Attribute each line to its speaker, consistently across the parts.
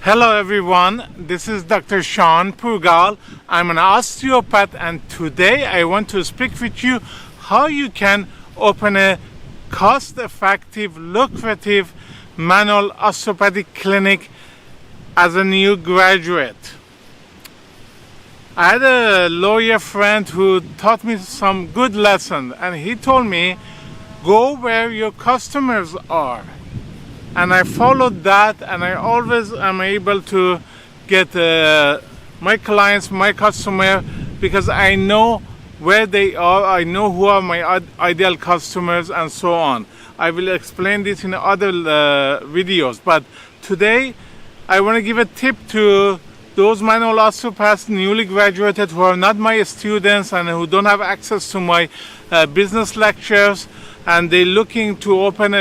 Speaker 1: Hello everyone, this is Dr. Shawn Pourgol. I'm an osteopath and today I want to speak with you how you can open a cost-effective, lucrative manual osteopathic clinic as a new graduate. I had a lawyer friend who taught me some good lessons and he told me, go where your customers are. And I followed that, and I always am able to get my clients, my customer, because I know where they are, I know who are my ideal customers, and so on. I will explain this in other videos, but today I want to give a tip to those manual osteopaths newly graduated who are not my students and who don't have access to my business lectures, and they're looking to open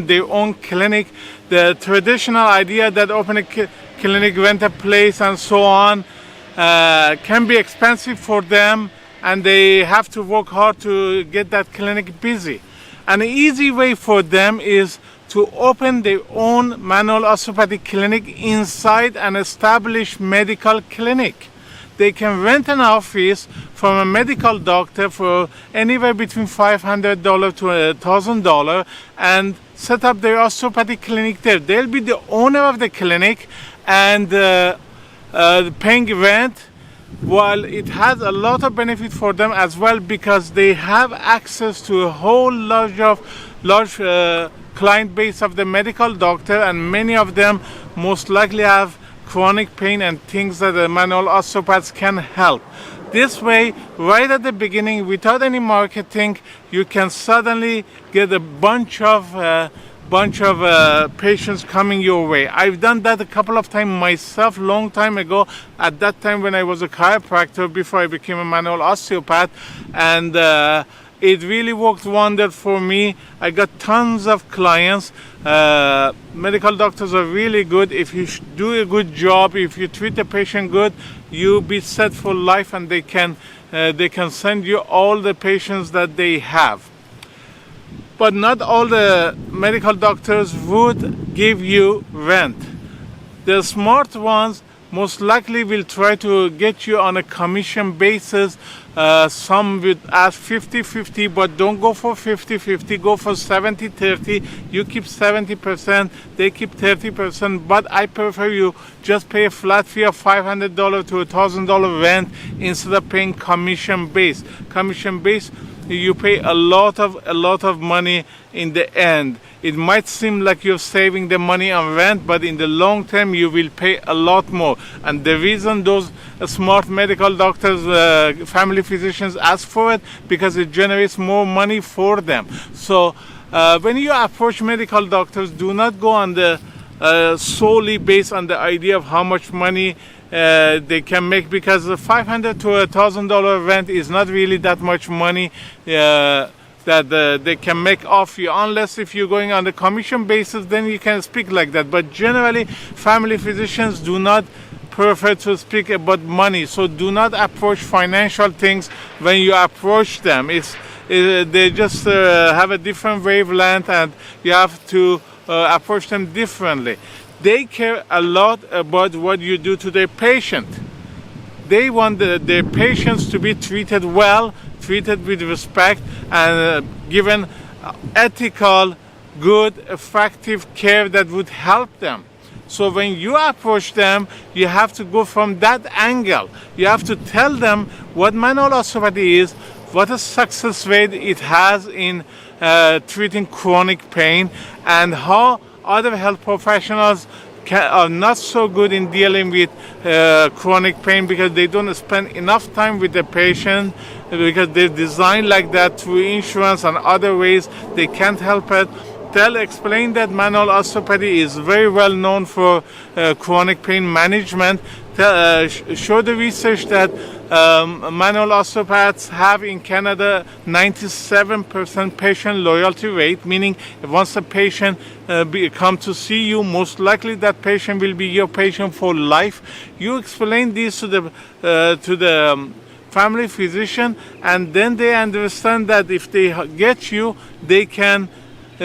Speaker 1: their own clinic. The traditional idea that open a clinic, rent a place, and so on can be expensive for them, and they have to work hard to get that clinic busy. An easy way for them is to open their own manual osteopathic clinic inside an established medical clinic. They can rent an office from a medical doctor for anywhere between $500 to $1,000 and set up their osteopathic clinic there. They'll be the owner of the clinic and paying rent, while it has a lot of benefit for them as well because they have access to a whole large client base of the medical doctor, and many of them most likely have chronic pain and things that the manual osteopaths can help. This way, right at the beginning, without any marketing, you can suddenly get a bunch of patients coming your way. I've done that a couple of times myself, long time ago, at that time when I was a chiropractor before I became a manual osteopath, and it really worked wonders for me. I got tons of clients. Medical doctors are really good. If you do a good job, if you treat the patient good, you'll be set for life, and they can send you all the patients that they have. But not all the medical doctors would give you rent. The smart ones most likely will try to get you on a commission basis. Some would ask 50-50, but don't go for 50-50, go for 70-30. You keep 70%, they keep 30%, but I prefer you just pay a flat fee of $500 to $1,000 rent instead of paying commission based. Commission based, you pay a lot of money in the end. It might seem like you're saving the money on rent, but in the long term you will pay a lot more. And the reason those smart medical doctors, family physicians ask for it, because it generates more money for them. So when you approach medical doctors, do not go on the solely based on the idea of how much money they can make, because $500 to $1,000 rent is not really that much money that they can make off you, unless if you're going on the commission basis, then you can speak like that. But generally, family physicians do not prefer to speak about money, so do not approach financial things when you approach them. They just have a different wavelength, and you have to approach them differently. They care a lot about what you do to their patient. They want their patients to be treated well, treated with respect, and given ethical, good, effective care that would help them. So when you approach them, you have to go from that angle. You have to tell them what manual osteopathy is, what a success rate it has in treating chronic pain, and how other health professionals are not so good in dealing with chronic pain because they don't spend enough time with the patient, because they're designed like that through insurance and other ways. They can't help it. Explain that manual osteopathy is very well known for chronic pain management. Show the research that manual osteopaths have in Canada 97% patient loyalty rate, meaning once a patient come to see you, most likely that patient will be your patient for life. You explain this to the family physician, and then they understand that if they get you, they can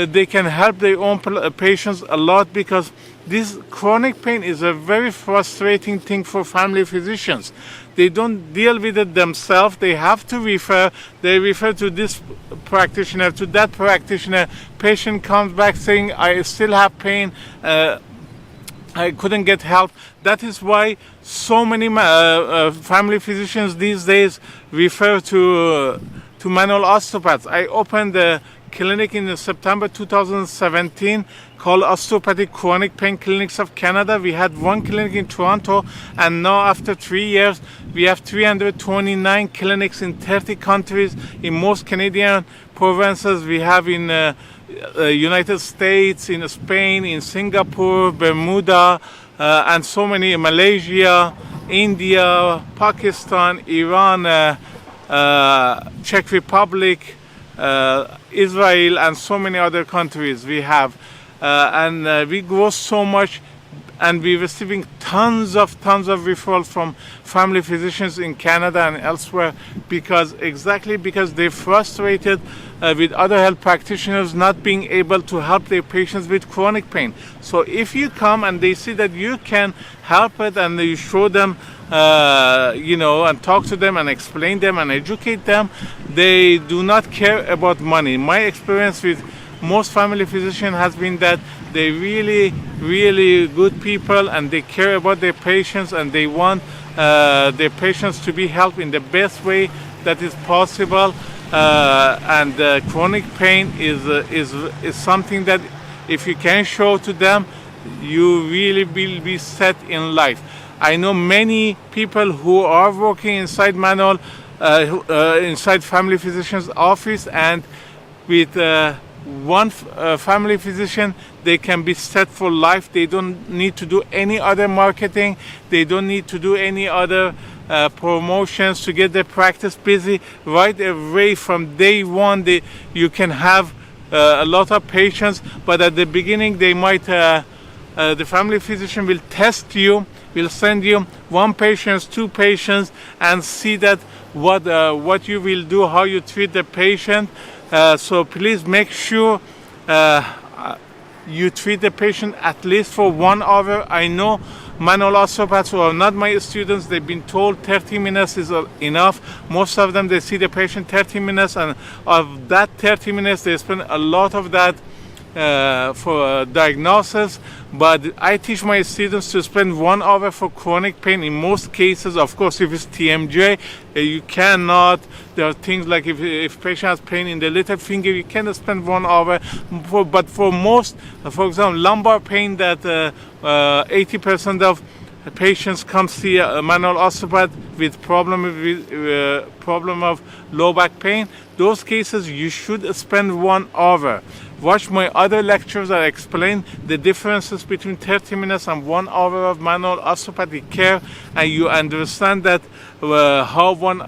Speaker 1: they can help their own patients a lot, because this chronic pain is a very frustrating thing for family physicians. They don't deal with it themselves. They have to refer. They refer to this practitioner, to that practitioner. Patient comes back saying, I still have pain. I couldn't get help. That is why so many family physicians these days refer to manual osteopaths. I opened a clinic in September 2017 called Osteopathic Chronic Pain Clinics of Canada. We had one clinic in Toronto, and now after 3 years we have 329 clinics in 30 countries. In most Canadian provinces, we have in United States, in Spain, in Singapore, Bermuda, and so many, Malaysia, India, Pakistan, Iran, Czech Republic, Israel, and so many other countries we have. And we grow so much, and we're receiving tons of referrals from family physicians in Canada and elsewhere, because they're frustrated with other health practitioners not being able to help their patients with chronic pain. So if you come and they see that you can help it, and you show them, and talk to them and explain them and educate them, they do not care about money. My experience with most family physicians has been that they're really good people, and they care about their patients, and they want their patients to be helped in the best way that is possible. And chronic pain is something that if you can show to them, you really will be set in life. I know many people who are working inside manual, inside family physician's office, and with one family physician, they can be set for life. They don't need to do any other marketing. They don't need to do any other promotions to get their practice busy. Right away from day one, you can have a lot of patients, but at the beginning they might, the family physician will test you, will send you 1 patient, 2 patients, and see that what you will do, how you treat the patient. So please make sure you treat the patient at least for 1 hour. I know manual osteopaths who are not my students, they've been told 30 minutes is enough. Most of them, they see the patient 30 minutes, and of that 30 minutes, they spend a lot of that for diagnosis. But I teach my students to spend 1 hour for chronic pain. In most cases, of course, if it's TMJ, you cannot. There are things like if patient has pain in the little finger, you cannot spend 1 hour. But for most, for example, lumbar pain, that 80% of patients come see a manual osteopath with problem of low back pain. Those cases, you should spend 1 hour. Watch my other lectures that explain the differences between 30 minutes and 1 hour of manual osteopathic care, and you understand that how one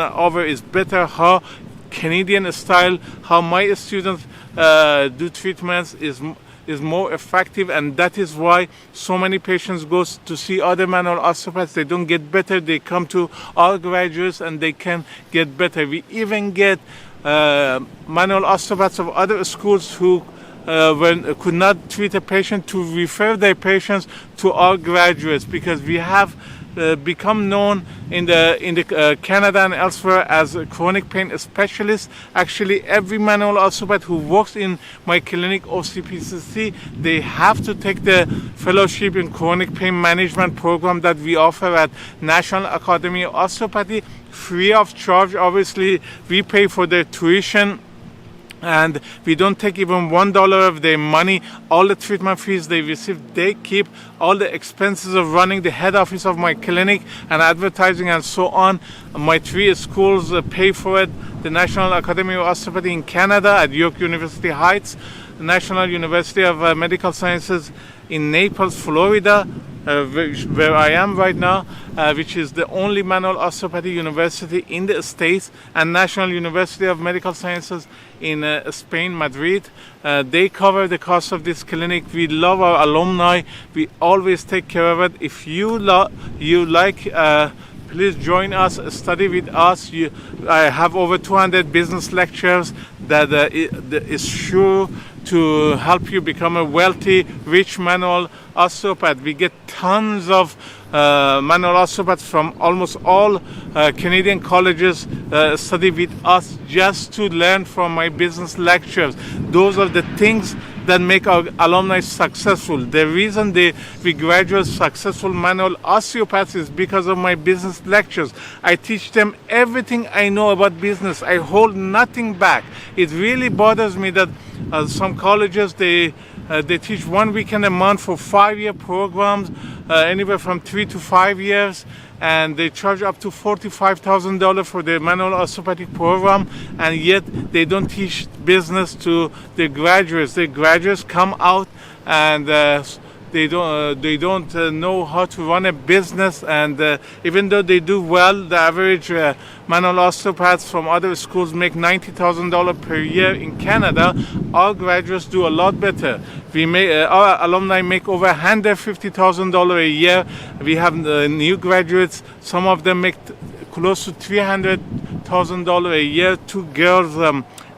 Speaker 1: hour is better, how Canadian style, how my students do treatments is more effective, and that is why so many patients go to see other manual osteopaths. They don't get better. They come to our graduates and they can get better. We even get manual osteopaths of other schools who could not treat a patient to refer their patients to our graduates, because we have become known in the Canada and elsewhere as a chronic pain specialist. Actually, every manual osteopath who works in my clinic, OCPCC, they have to take the fellowship in chronic pain management program that we offer at National Academy of Osteopathy, free of charge. Obviously, we pay for their tuition, and we don't take even $1 of their money. All the treatment fees they receive, they keep. All the expenses of running the head office of my clinic and advertising and so on, my 3 schools pay for it. The National Academy of Osteopathy in Canada at York University Heights, the National University of Medical Sciences in Naples, Florida, where I am right now, which is the only manual osteopathy university in the States, and National University of Medical Sciences in Spain, Madrid. They cover the cost of this clinic. We love our alumni. We always take care of it. If you like, please join us, study with us. I have over 200 business lectures that is sure to help you become a wealthy, rich manual osteopath. We get tons of manual osteopaths from almost all Canadian colleges study with us just to learn from my business lectures. Those are the things that make our alumni successful. The reason we graduate successful manual osteopaths is because of my business lectures. I teach them everything I know about business. I hold nothing back. It really bothers me that some colleges, they teach 1 weekend a month for 5-year programs, anywhere from 3 to 5 years, and they charge up to $45,000 for the manual osteopathic program, and yet they don't teach business to the graduates. The graduates come out and they don't know how to run a business, and even though they do well, the average manual osteopaths from other schools make $90,000 per year in Canada. Our graduates do a lot better. Our alumni make over $150,000 a year. We have new graduates. Some of them make close to $300,000 a year. 2 girls,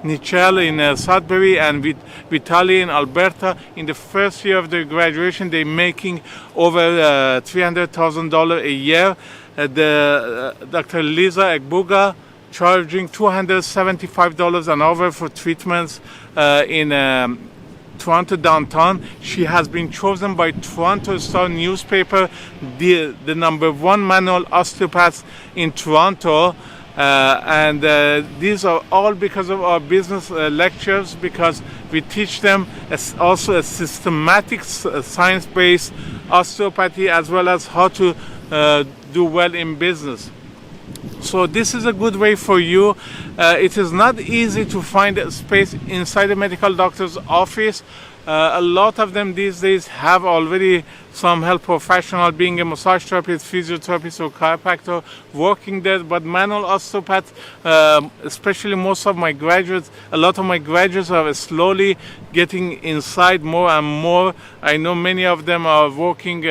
Speaker 1: Nichelle in Sudbury and Vitaly in Alberta. In the first year of their graduation, they're making over $300,000 a year. Dr. Lisa Egbuga charging $275 an hour for treatments in Toronto downtown. She has been chosen by Toronto Star newspaper, the #1 manual osteopath in Toronto. And these are all because of our business lectures, because we teach them also a systematic science-based osteopathy, as well as how to do well in business. So this is a good way for you. It is not easy to find a space inside a medical doctor's office. A lot of them these days have already some health professional, being a massage therapist, physiotherapist, or chiropractor working there. But manual osteopaths, especially most of my graduates, a lot of my graduates are slowly getting inside more and more. I know many of them are working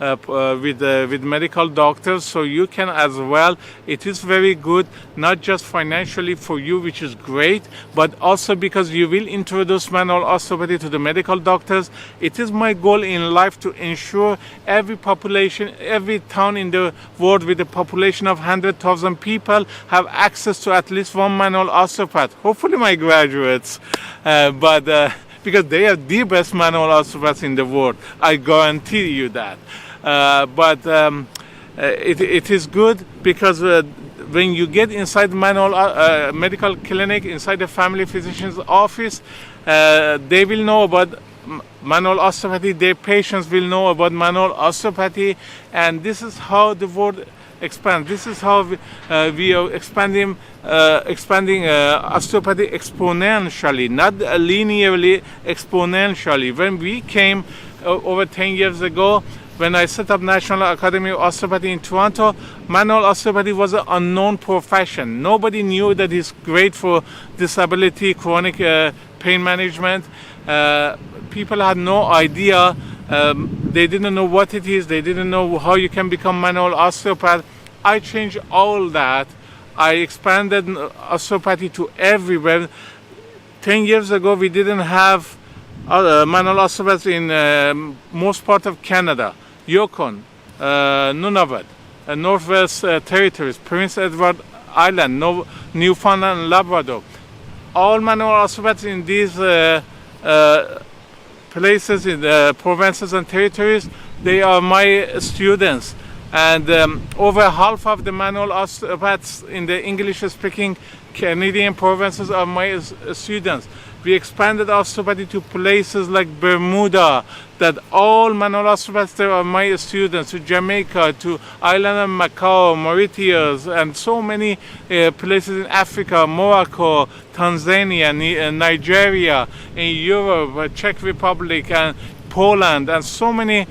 Speaker 1: with medical doctors, so you can as well. It is very good, not just financially for you, which is great, but also because you will introduce manual osteopathy to the medical doctors. It is my goal in life to ensure every population, every town in the world with a population of 100,000 people have access to at least one manual osteopath. Hopefully my graduates, because they are the best manual osteopaths in the world. I guarantee you that. It is good because when you get inside manual medical clinic, inside the family physician's office, they will know about manual osteopathy. Their patients will know about manual osteopathy, and this is how the world expands. This is how we are expanding osteopathy exponentially, not linearly, exponentially. When we came over 10 years ago, when I set up National Academy of Osteopathy in Toronto, manual osteopathy was an unknown profession. Nobody knew that it's great for disability, chronic pain management. People had no idea. They didn't know what it is. They didn't know how you can become manual osteopath. I changed all that. I expanded osteopathy to everywhere. 10 years ago, we didn't have manual osteopaths in most part of Canada. Yukon, Nunavut, Northwest Territories, Prince Edward Island, Newfoundland and Labrador. All manual osteopaths in these places, in the provinces and territories, they are my students. And over half of the manual osteopaths in the English-speaking Canadian provinces are my students. We expanded osteopathy to places like Bermuda, that all manual osteopaths there are my students, to Jamaica, to Island of Macau, Mauritius, and so many places in Africa, Morocco, Tanzania, Nigeria, in Europe, Czech Republic, and Poland, and so many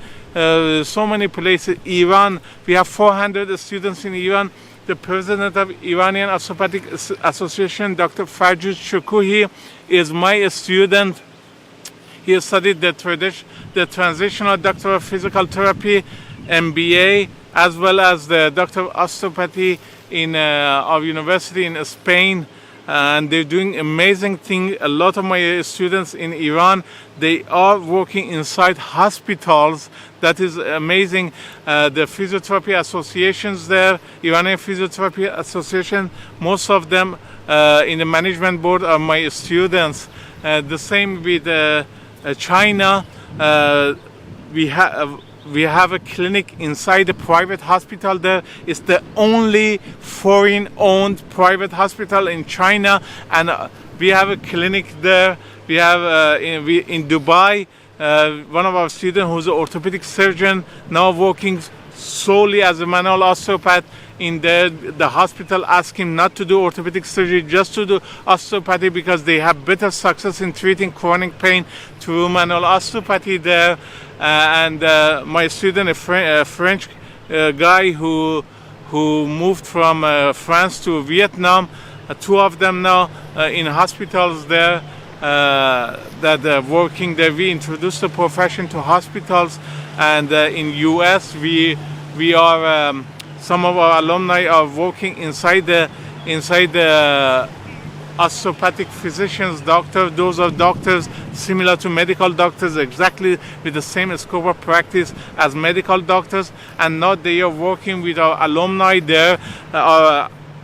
Speaker 1: places. Iran, we have 400 students in Iran. The president of Iranian Osteopathic Association, Dr. Farjud Shukouhi, is my student. He studied the transitional doctor of physical therapy, MBA, as well as the doctor of osteopathy in our university in Spain. and they're doing amazing things. A lot of my students in Iran, they are working inside hospitals. That is amazing. The physiotherapy associations there, Iranian Physiotherapy Association, most of them in the management board are my students. The same with China. We have a clinic inside a private hospital there. It's the only foreign-owned private hospital in China, and we have a clinic there. We have in Dubai, one of our students who's an orthopedic surgeon, now working solely as a manual osteopath. In there, the hospital asked him not to do orthopedic surgery, just to do osteopathy, because they have better success in treating chronic pain through manual osteopathy there. And my student, a French guy who moved from France to Vietnam, two of them now in hospitals there that are working there. We introduced the profession to hospitals, and in US we are some of our alumni are working inside the osteopathic physicians, doctors. Those are doctors similar to medical doctors, exactly with the same scope of practice as medical doctors, and now they are working with our alumni there.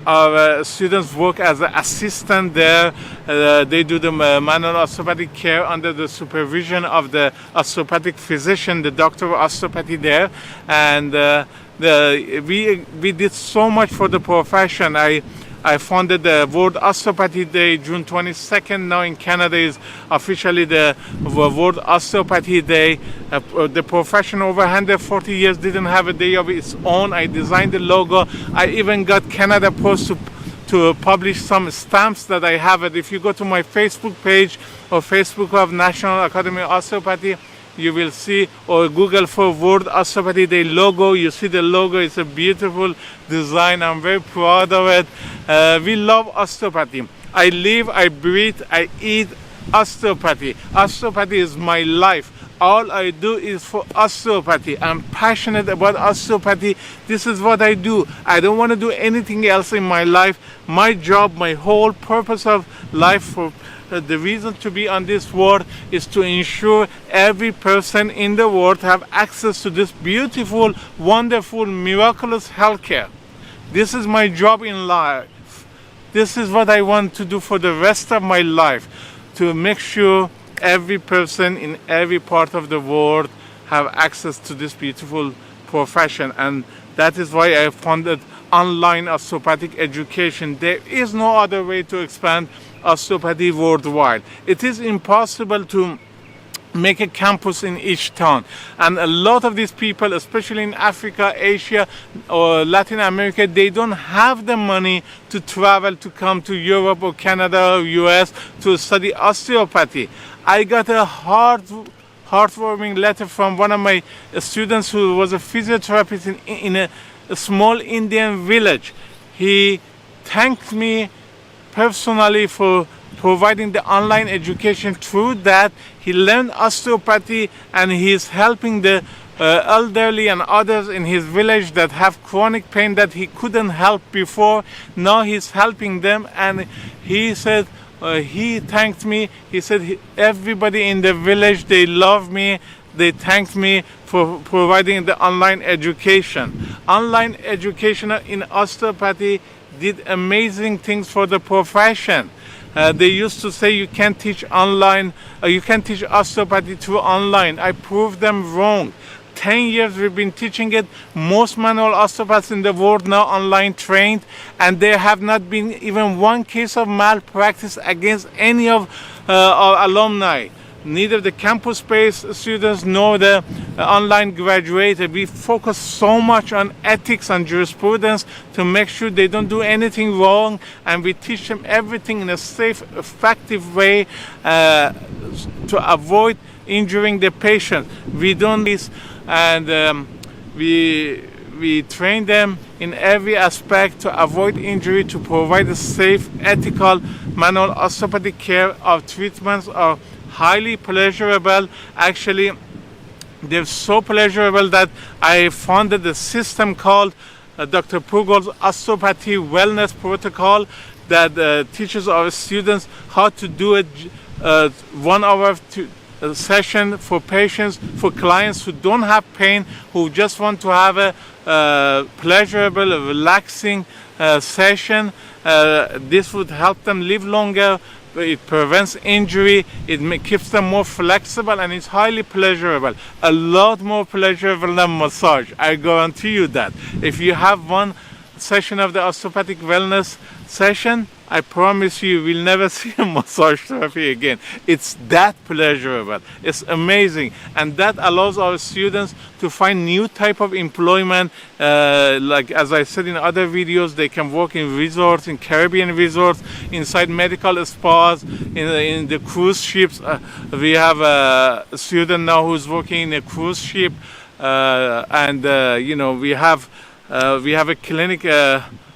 Speaker 1: Our students work as an assistant there. They do the manual osteopathic care under the supervision of the osteopathic physician, the doctor of osteopathy there. And we did so much for the profession. I founded the World Osteopathy Day, June 22nd. Now in Canada is officially the World Osteopathy Day. The profession over 140 years didn't have a day of its own. I designed the logo. I even got Canada Post to publish some stamps that I have it. If you go to my Facebook page or Facebook of National Academy of Osteopathy, you will see, or Google for World Osteopathy Day logo. You see the logo. It's a beautiful design. I'm very proud of it. We love osteopathy. I live, I breathe, I eat osteopathy. Osteopathy is my life. All I do is for osteopathy. I'm passionate about osteopathy. This is what I do. I don't want to do anything else in my life. My job, my whole purpose of life, for the reason to be on this world, is to ensure every person in the world have access to this beautiful, wonderful, miraculous healthcare. This is my job in life. This is what I want to do for the rest of my life, to make sure every person in every part of the world have access to this beautiful profession. And that is why I funded online osteopathic education. There is no other way to expand osteopathy worldwide. It is impossible to make a campus in each town, and a lot of these people, especially in Africa, Asia, or Latin America, they don't have the money to travel to come to Europe or Canada or US to study osteopathy. I got a heartwarming letter from one of my students who was a physiotherapist in a small Indian village. He thanked me personally for providing the online education. Through that, he learned osteopathy, and he is helping the elderly and others in his village that have chronic pain that he couldn't help before. Now he's helping them, and he said, he thanked me. He said, everybody in the village, they love me. They thanked me for providing the online education. Online education in osteopathy did amazing things for the profession. They used to say you can't teach online, you can't teach osteopathy through online. I proved them wrong. 10 years we've been teaching it. Most manual osteopaths in the world now online trained, and there have not been even one case of malpractice against any of our alumni. Neither the campus-based students nor the online graduates. We focus so much on ethics and jurisprudence to make sure they don't do anything wrong, and we teach them everything in a safe, effective way to avoid injuring the patient. We don't this, and we train them in every aspect to avoid injury, to provide a safe, ethical manual osteopathic care. Of treatments are highly pleasurable. Actually, they're so pleasurable that I founded a system called Dr. Pourgol's Osteopathy Wellness Protocol. that teaches our students how to do it 1 hour session for patients, for clients who don't have pain, who just want to have a pleasurable, relaxing session. This would help them live longer. It prevents injury, it keeps them more flexible, and it's highly pleasurable. A lot more pleasurable than massage. I guarantee you that. If you have one session of the osteopathic wellness session, I promise you will never see a massage therapy again. It's that pleasurable. It's amazing. And that allows our students to find new type of employment. Like as I said in other videos, they can work in resorts, in Caribbean resorts, inside medical spas, in the cruise ships. We have a student now who's working in a cruise ship. You know, we have a clinic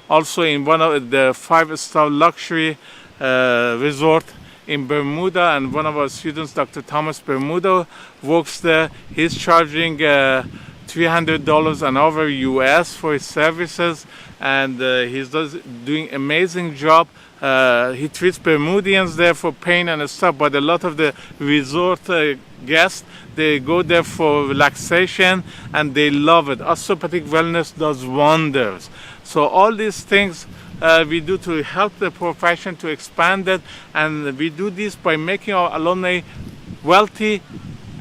Speaker 1: also in one of the 5-star luxury resort in Bermuda, and one of our students, Dr. Thomas Bermuda, works there. He's charging $300 an hour US for his services, and he's doing amazing job. He treats Bermudians there for pain and stuff, but a lot of the resort guests, they go there for relaxation and they love it. Osteopathic wellness does wonders. So all these things we do to help the profession to expand it, and we do this by making our alumni wealthy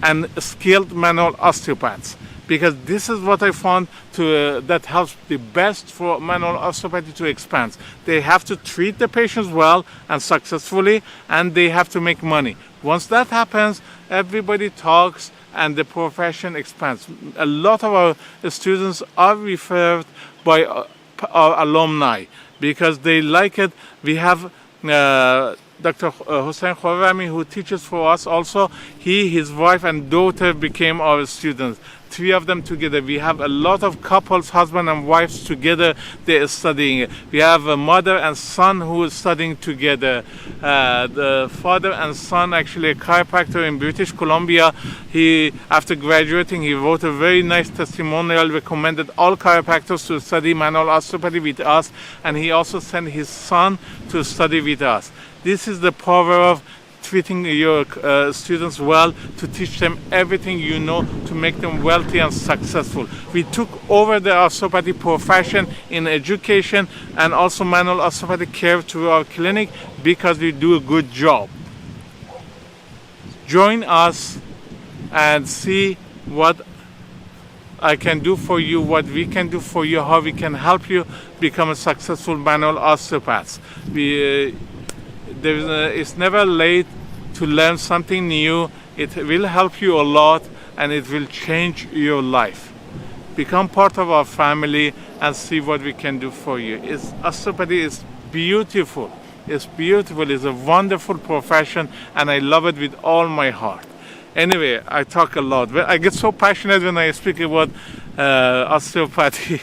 Speaker 1: and skilled manual osteopaths. Because this is what I found that helps the best for manual osteopathy to expand. They have to treat the patients well and successfully, and they have to make money. Once that happens, everybody talks and the profession expands. A lot of our students are referred by our alumni because they like it. We have Dr. Hossein Khorrami, who teaches for us also. He, his wife and daughter became our students. 3 of them together. We have a lot of couples, husband and wives together, they are studying. We have a mother and son who is studying together. The father and son, actually a chiropractor in British Columbia. He, after graduating, he wrote a very nice testimonial, recommended all chiropractors to study manual osteopathy with us, and he also sent his son to study with us. This is the power of treating your students well, to teach them everything you know, to make them wealthy and successful. We took over the osteopathy profession in education and also manual osteopathic care to our clinic because we do a good job. Join us and see what I can do for you, what we can do for you, how we can help you become a successful manual osteopath. It's never late to learn something new. It will help you a lot and it will change your life. Become part of our family and see what we can do for you. Osteopathy is beautiful. It's beautiful. It's a wonderful profession and I love it with all my heart. Anyway, I talk a lot. I get so passionate when I speak about osteopathy.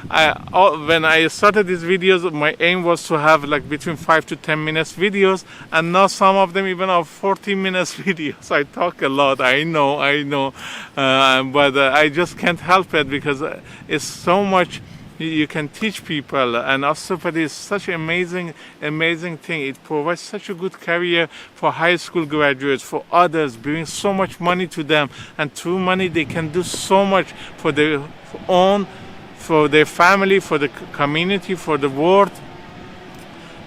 Speaker 1: When I started these videos, my aim was to have like between 5 to 10 minutes videos, and now some of them even are 40 minutes videos. I talk a lot, I know, but I just can't help it because it's so much you can teach people, and osteopathy is such an amazing thing. It provides such a good career for high school graduates, for others, brings so much money to them, and through money they can do so much for their own, for their family, for the community, for the world.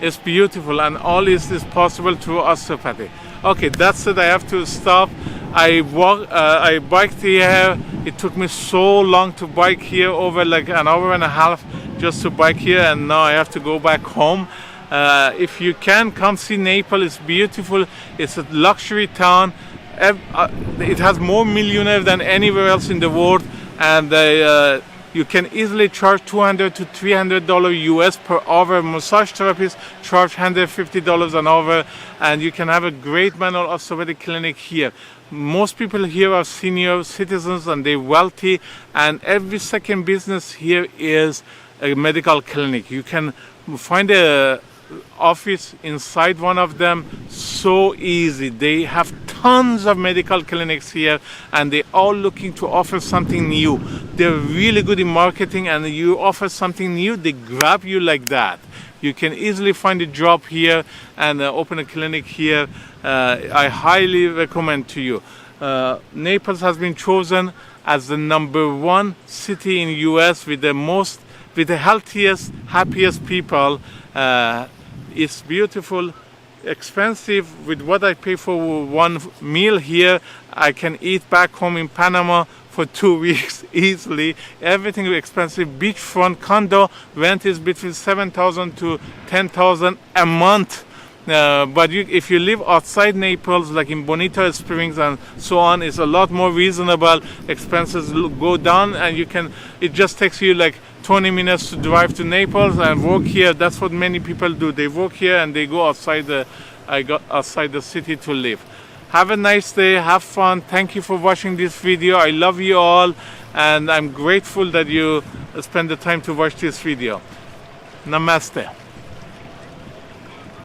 Speaker 1: It's beautiful, and all this is possible through osteopathy. Okay, that's it. I have to stop. I biked here. It took me so long to bike here, over like an hour and a half just to bike here, and now I have to go back home. If you can, come see Naples. It's beautiful. It's a luxury town. It has more millionaires than anywhere else in the world, and you can easily charge $200 to $300 US per hour. Massage therapists charge $150 an hour, and you can have a great manual osteopathic clinic here. Most people here are senior citizens and they're wealthy, and every second business here is a medical clinic. You can find a office inside one of them so easy. They have tons of medical clinics here, and they're all looking to offer something new. They're really good in marketing, and you offer something new, they grab you like that. you can easily find a job here and open a clinic here. I highly recommend to you. Naples has been chosen as the #1 city in US with the healthiest, happiest people. It's beautiful, expensive. With what I pay for one meal here, I can eat back home in Panama for 2 weeks easily. Everything is expensive. Beachfront condo rent is between $7,000 to $10,000 a month. But if you live outside Naples, like in Bonita Springs and so on, it's a lot more reasonable. Expenses go down, and it just takes you like 20 minutes to drive to Naples and work here. That's what many people do. They work here and they go outside the city to live. Have a nice day, have fun. Thank you for watching this video. I love you all, and I'm grateful that you spend the time to watch this video. Namaste.